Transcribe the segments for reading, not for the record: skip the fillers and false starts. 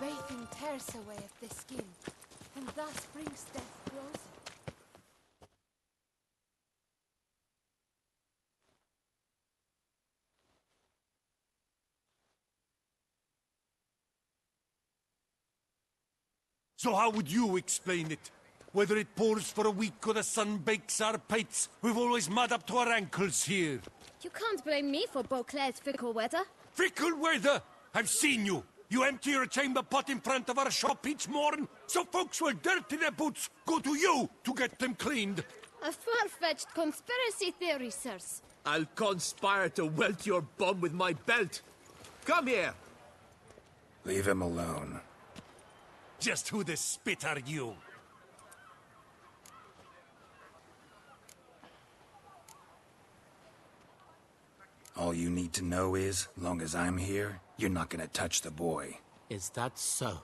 Waiting tears away at the skin, and thus brings death closer. So how would you explain it? Whether it pours for a week or the sun bakes our pates, we've always mud up to our ankles here. You can't blame me for Beauclair's fickle weather. Fickle weather! I've seen you! You empty your chamber pot in front of our shop each morn, so folks will dirty their boots, go to you to get them cleaned. A far-fetched conspiracy theory, sirs. I'll conspire to welt your bum with my belt. Come here! Leave him alone. Just who the spit are you? All you need to know is, long as I'm here, you're not gonna touch the boy. Is that so?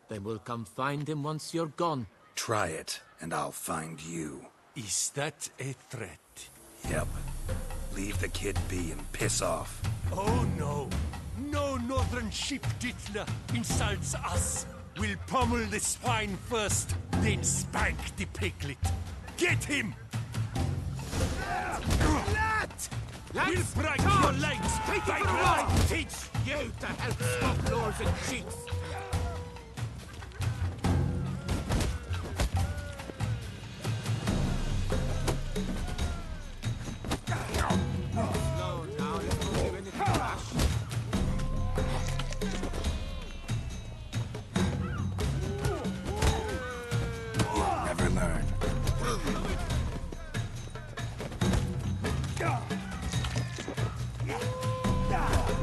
Then we'll come find him once you're gone. Try it, and I'll find you. Is that a threat? Yep. Leave the kid be and piss off. Oh no! No northern sheep dittler insults us! We'll pummel the swine first, then spank the piglet. Get him! We'll break your legs! Take by it for a blood! ride! Teach you to help stop lords and cheats! Slow now, let's move you anything rash. Never learn.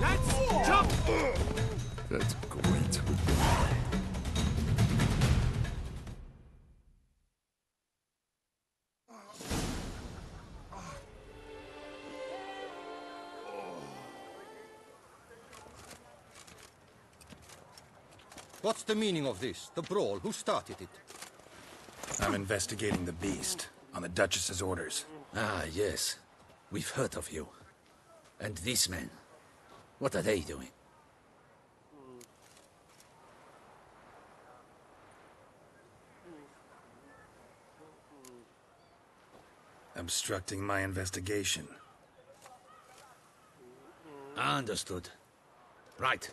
Let's jump! That's great. What's the meaning of this? The brawl? Who started it? I'm investigating the beast, on the Duchess's orders. Ah, yes. We've heard of you. And these men, what are they doing? Obstructing my investigation. Understood. Right.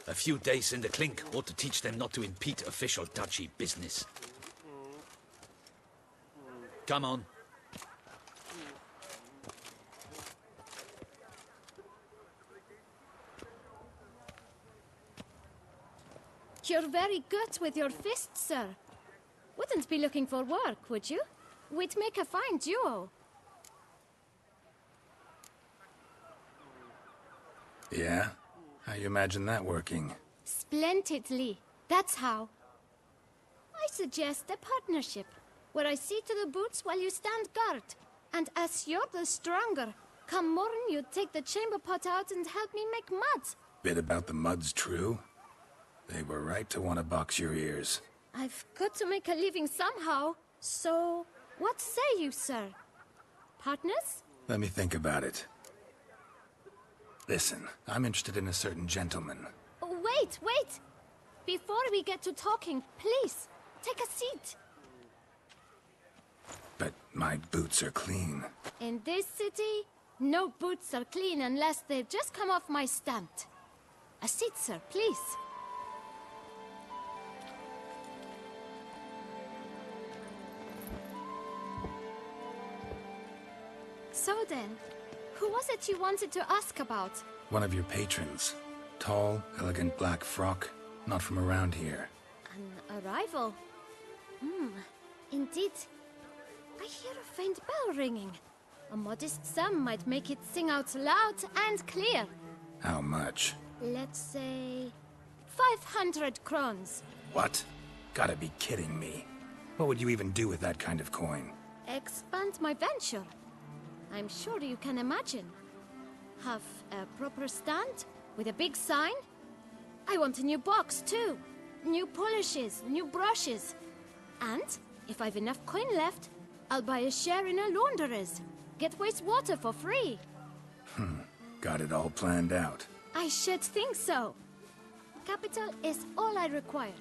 A few days in the clink ought to teach them not to impede official duchy business. Come on. You're very good with your fists, sir. Wouldn't be looking for work, would you? We'd make a fine duo. Yeah? How you imagine that working? Splendidly. That's how. I suggest a partnership, where I see to the boots while you stand guard. And as you're the stronger, come morn you take the chamber pot out and help me make mud. Bit about the mud's true? They were right to want to box your ears. I've got to make a living somehow, so what say you, sir? Partners? Let me think about it. Listen, I'm interested in a certain gentleman. Wait, wait! Before we get to talking, please, take a seat. But my boots are clean. In this city, no boots are clean unless they've just come off my stand. A seat, sir, please. So then, who was it you wanted to ask about? One of your patrons. Tall, elegant black frock. Not from around here. An arrival? Indeed. I hear a faint bell ringing. A modest sum might make it sing out loud and clear. How much? Let's say 500 crowns. What? Gotta be kidding me. What would you even do with that kind of coin? Expand my venture. I'm sure you can imagine. Have a proper stand with a big sign. I want a new box too. New polishes, new brushes. And if I've enough coin left, I'll buy a share in a launderer's. Get wastewater for free. Got it all planned out. I should think so. capital is all I require.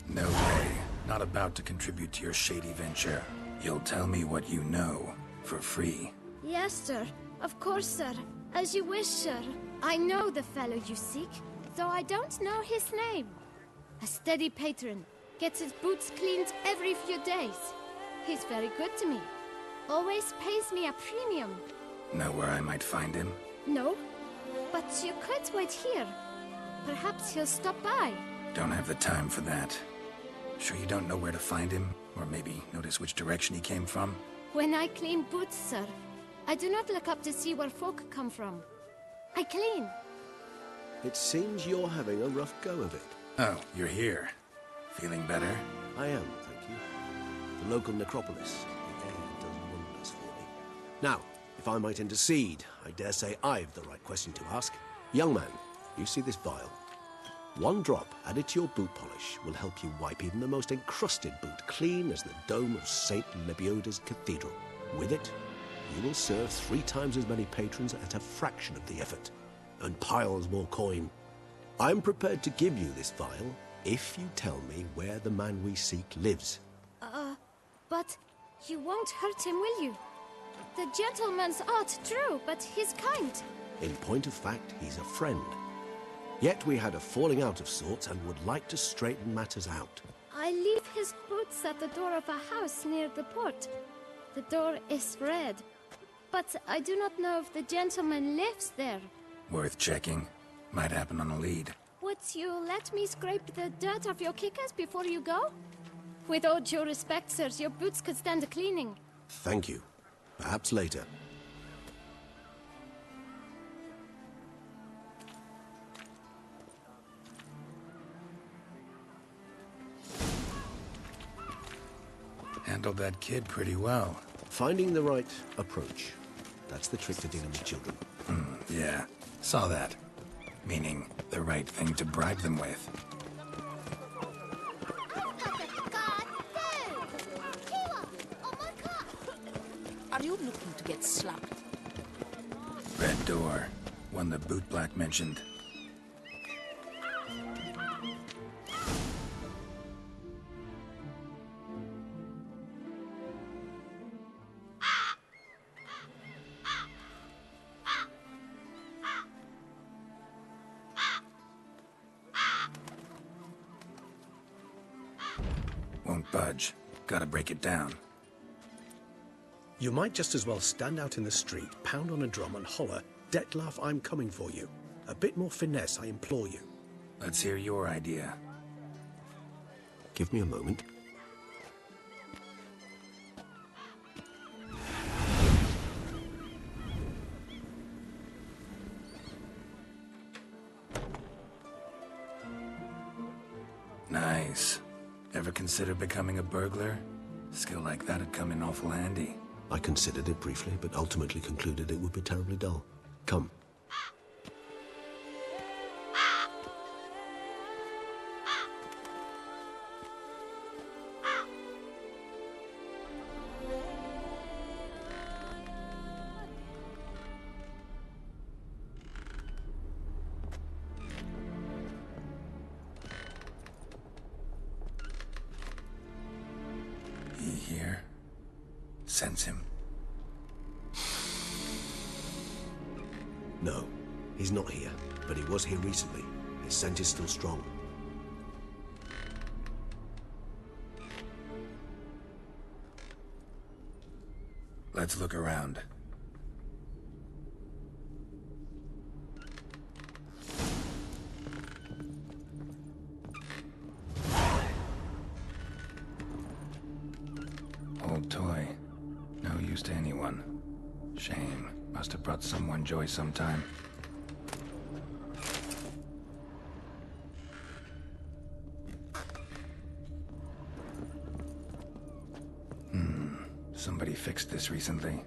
No way. Not about to contribute to your shady venture. You'll tell me what you know, for free. Yes, sir. Of course, sir. As you wish, sir. I know the fellow you seek, though I don't know his name. A steady patron. Gets his boots cleaned every few days. He's very good to me. Always pays me a premium. Know where I might find him? No, but you could wait here. Perhaps he'll stop by. Don't have the time for that. Sure you don't know where to find him? Or maybe notice which direction he came from? When I clean boots, sir, I do not look up to see where folk come from. I clean. It seems you're having a rough go of it. Oh, you're here. Feeling better? I am, thank you. The local necropolis. The air does wonders for me. Now, if I might intercede, I dare say I've the right question to ask. Young man, you see this vial? One drop added to your boot polish will help you wipe even the most encrusted boot clean as the dome of St. Lebioda's Cathedral. With it, you will serve 3 times as many patrons at a fraction of the effort, and piles more coin. I'm prepared to give you this vial if you tell me where the man we seek lives. But you won't hurt him, will you? The gentleman's odd, true, but he's kind. In point of fact, he's a friend. Yet we had a falling out of sorts and would like to straighten matters out. I leave his boots at the door of a house near the port. The door is red, but I do not know if the gentleman lives there. Worth checking. Might happen on a lead. Would you let me scrape the dirt off your kickers before you go? With all due respect, sirs, your boots could stand a cleaning. Thank you. Perhaps later. Handled that kid pretty well. Finding the right approach. That's the trick to dealing with children. Yeah, saw that. Meaning, the right thing to bribe them with. Are you looking to get slapped? Red door. One the boot black mentioned. Won't budge. Gotta break it down. You might just as well stand out in the street, pound on a drum and holler, "Detlef, I'm coming for you." A bit more finesse, I implore you. Let's hear your idea. Give me a moment. Nice. Ever consider becoming a burglar? Skill like that'd come in awful handy. I considered it briefly, but ultimately concluded it would be terribly dull. Come. He here? Sense him. No, he's not here, but he was here recently. His scent is still strong. Let's look around. Old toy. No use to anyone. Shame. Must have brought someone joy sometime. Somebody fixed this recently.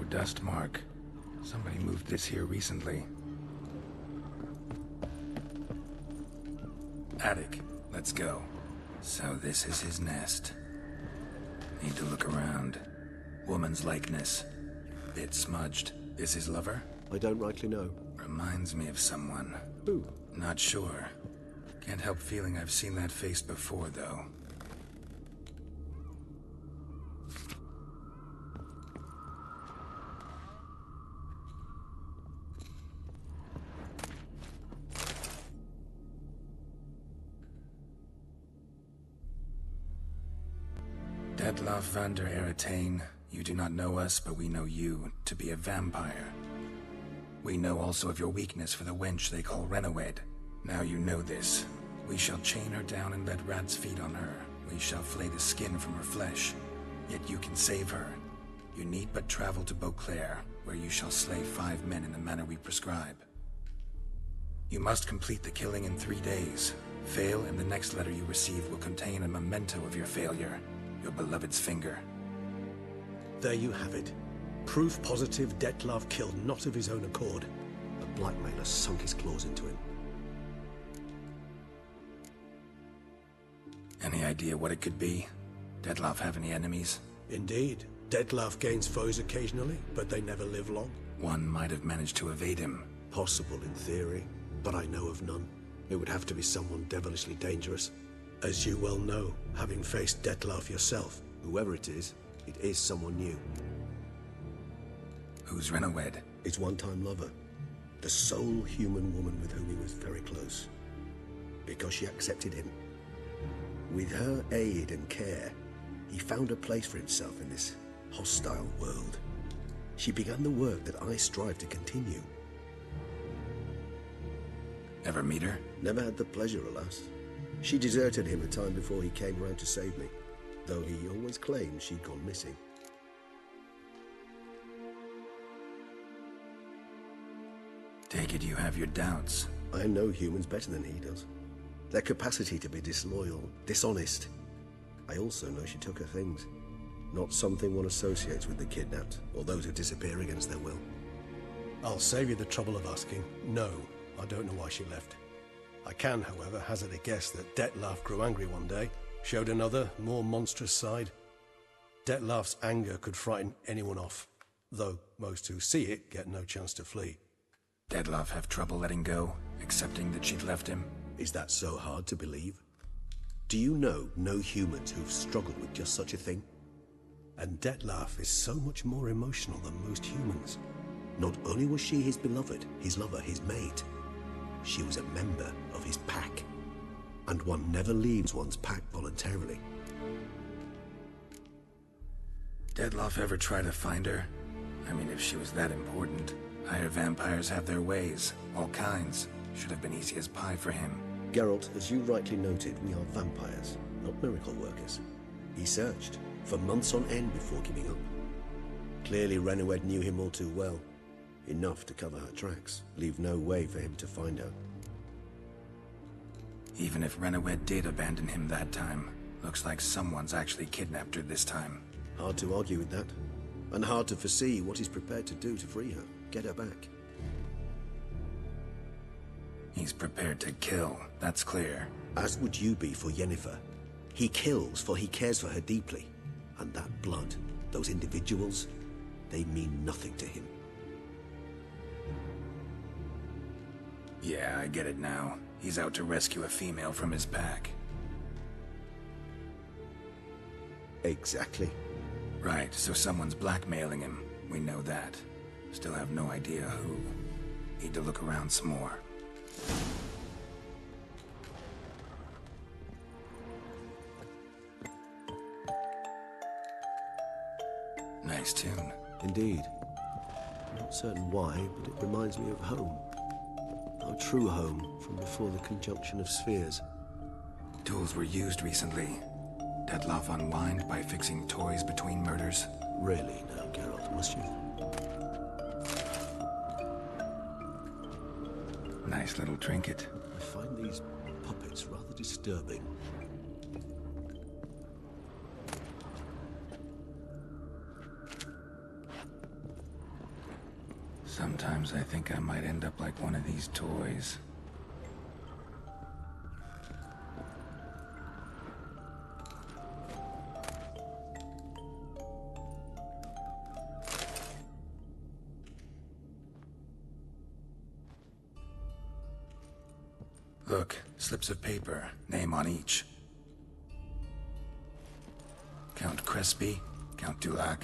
dust mark. Somebody moved this here recently. Attic. Let's go. So this is his nest. Need to look around. Woman's likeness. Bit smudged. This his lover? I don't rightly know. Reminds me of someone. Who? Not sure. Can't help feeling I've seen that face before, though. Detlav you do not know us, but we know you to be a vampire. We know also of your weakness for the wench they call Renawed. Now you know this. We shall chain her down and let rats feed on her. We shall flay the skin from her flesh. Yet you can save her. You need but travel to Beauclair, where you shall slay 5 men in the manner we prescribe. You must complete the killing in 3 days. Fail, and the next letter you receive will contain a memento of your failure. Your beloved's finger. There you have it. Proof positive Detlav killed not of his own accord. The blackmailer sunk his claws into him. Any idea what it could be? Detlav have any enemies? Indeed. Detlav gains foes occasionally, but they never live long. One might have managed to evade him. Possible in theory, but I know of none. It would have to be someone devilishly dangerous. As you well know, having faced Detlav yourself. Whoever it is someone new. Who's Renawed? His one-time lover. The sole human woman with whom he was very close. Because she accepted him. With her aid and care, he found a place for himself in this hostile world. She began the work that I strive to continue. Ever meet her? Never had the pleasure, alas. She deserted him a time before he came round to save me, though he always claimed she'd gone missing. Take it you have your doubts. I know humans better than he does. Their capacity to be disloyal, dishonest. I also know she took her things. Not something one associates with the kidnapped, or those who disappear against their will. I'll save you the trouble of asking. No, I don't know why she left. I can, however, hazard a guess that Detlav grew angry one day, showed another, more monstrous side. Detlav's anger could frighten anyone off, though most who see it get no chance to flee. Detlav have trouble letting go, accepting that she'd left him? Is that so hard to believe? Do you know no humans who've struggled with just such a thing? And Detlav is so much more emotional than most humans. Not only was she his beloved, his lover, his mate, she was a member of his pack. And one never leaves one's pack voluntarily. Detlav ever try to find her? I mean, if she was that important. Higher vampires have their ways, all kinds. Should have been easy as pie for him. Geralt, as you rightly noted, we are vampires, not miracle workers. He searched for months on end before giving up. Clearly Renawed knew him all too well. Enough to cover her tracks, leave no way for him to find her. Even if Renawed did abandon him that time, looks like someone's actually kidnapped her this time. Hard to argue with that, and hard to foresee what he's prepared to do to free her, get her back. He's prepared to kill, that's clear. As would you be for Yennefer. He kills for he cares for her deeply. And that blood, those individuals, they mean nothing to him. Yeah, I get it now. He's out to rescue a female from his pack. Exactly. Right, so someone's blackmailing him. We know that. Still have no idea who. Need to look around some more. Nice tune. Indeed. Not certain why, but it reminds me of home. Our true home from before the conjunction of spheres. Tools were used recently. Detlav unwind by fixing toys between murders. Really now, Geralt, must you? Nice little trinket. I find these puppets rather disturbing. Sometimes I think I might end up like one of these toys. Look, slips of paper, name on each. Count Crespi, Count Dulac,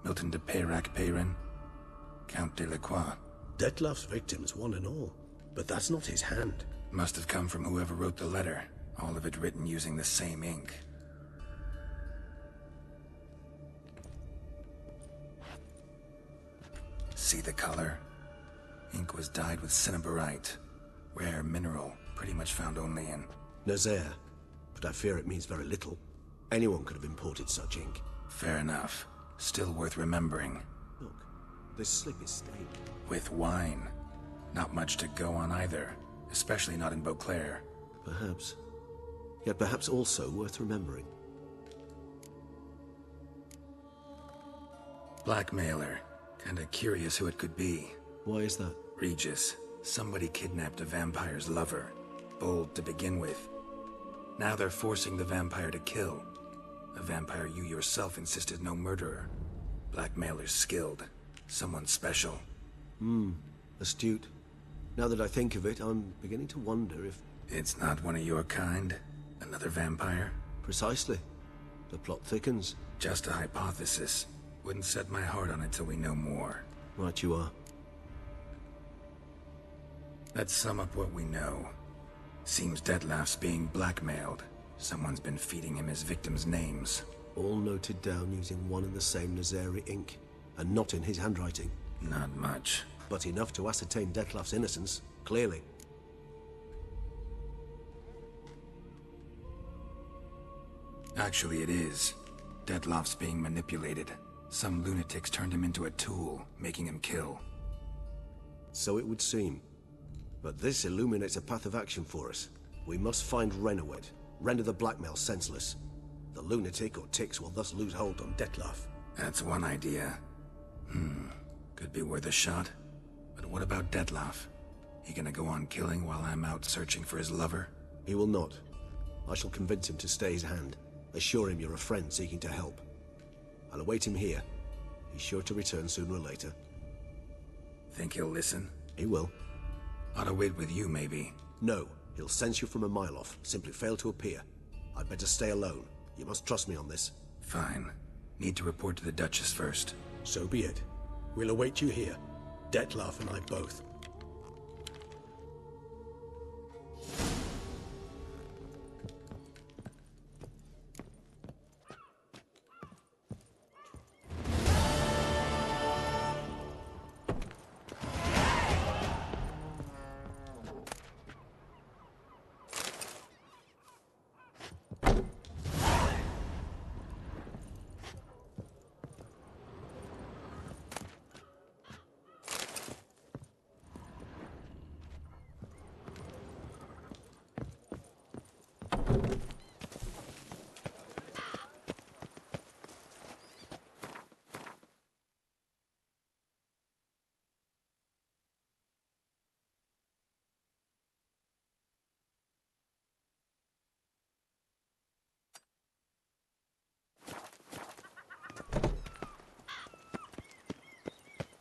Milton de Peyrac-Peyrin, Count Delacroix. Detlef's victims, one and all. But that's not his hand. Must have come from whoever wrote the letter, all of it written using the same ink. See the color? Ink was dyed with cinnabarite, rare mineral, pretty much found only in Nazaire, but I fear it means very little. Anyone could have imported such ink. Fair enough. Still worth remembering. Look, this slip is stained. With wine. Not much to go on either, especially not in Beauclair. Perhaps. Yet perhaps also worth remembering. Blackmailer. Kinda curious who it could be. Why is that? Regis. Somebody kidnapped a vampire's lover. Bold to begin with. Now they're forcing the vampire to kill. A vampire you yourself insisted no murderer. Blackmailer's skilled. Someone special. Astute. Now that I think of it, I'm beginning to wonder if... It's not one of your kind? Another vampire? Precisely. The plot thickens. Just a hypothesis. Wouldn't set my heart on it till we know more. Right you are. Let's sum up what we know. Seems Detlef's being blackmailed. Someone's been feeding him his victims' names. All noted down using one and the same Nazari ink, and not in his handwriting. Not much. But enough to ascertain Detlef's innocence, clearly. Actually, it is. Detlef's being manipulated. Some lunatics turned him into a tool, making him kill. So it would seem. But this illuminates a path of action for us. We must find Renowed, render the blackmail senseless. The lunatic or ticks will thus lose hold on Detlef. That's one idea. Could be worth a shot. But what about Detlef? He gonna go on killing while I'm out searching for his lover? He will not. I shall convince him to stay his hand. Assure him you're a friend seeking to help. I'll await him here. He's sure to return sooner or later. Think he'll listen? He will. Ought to wait with you, maybe. No, he'll sense you from a mile off. Simply fail to appear. I'd better stay alone. You must trust me on this. Fine. Need to report to the Duchess first. So be it. We'll await you here. Detlef and I both.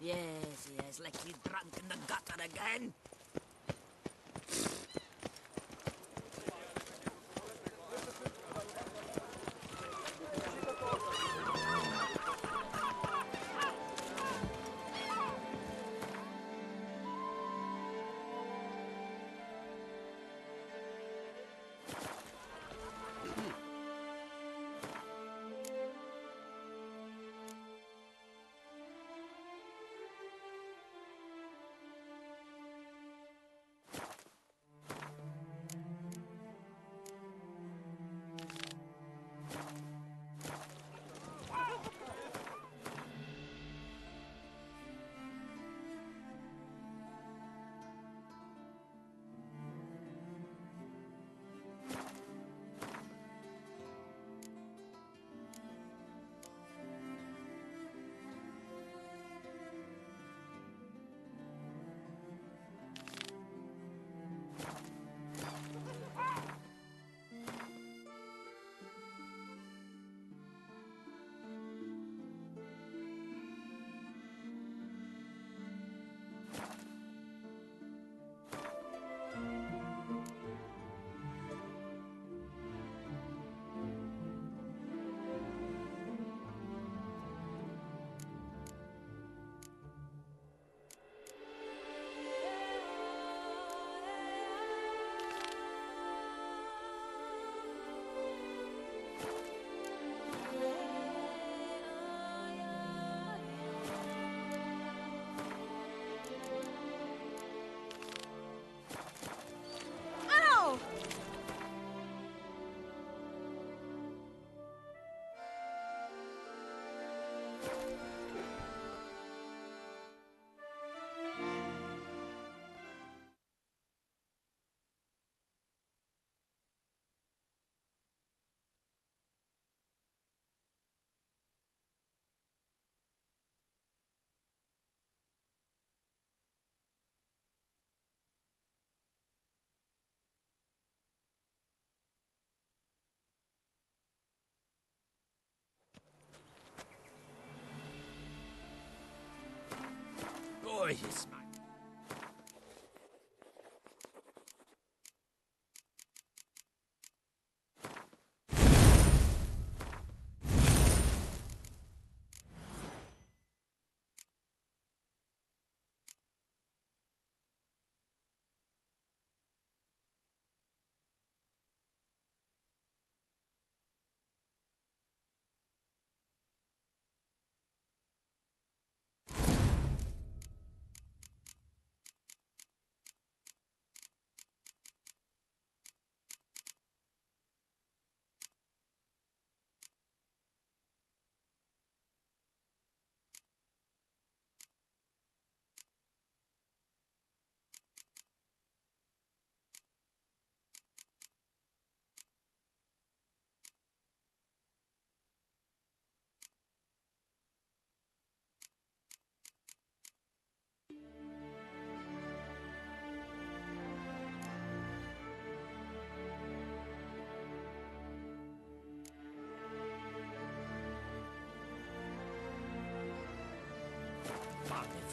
Yes, like he's drunk in the gutter again. Oh, yes, man.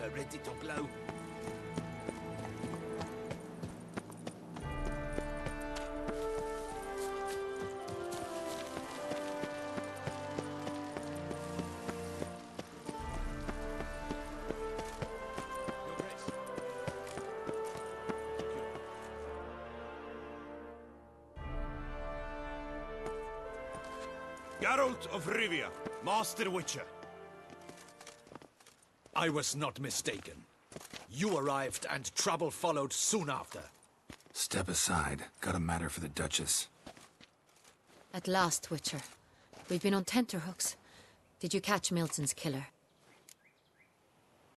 Never ready to blow. Geralt of Rivia, Master Witcher. I was not mistaken. You arrived and trouble followed soon after. Step aside. Got a matter for the Duchess. At last, Witcher. We've been on tenterhooks. Did you catch Milton's killer?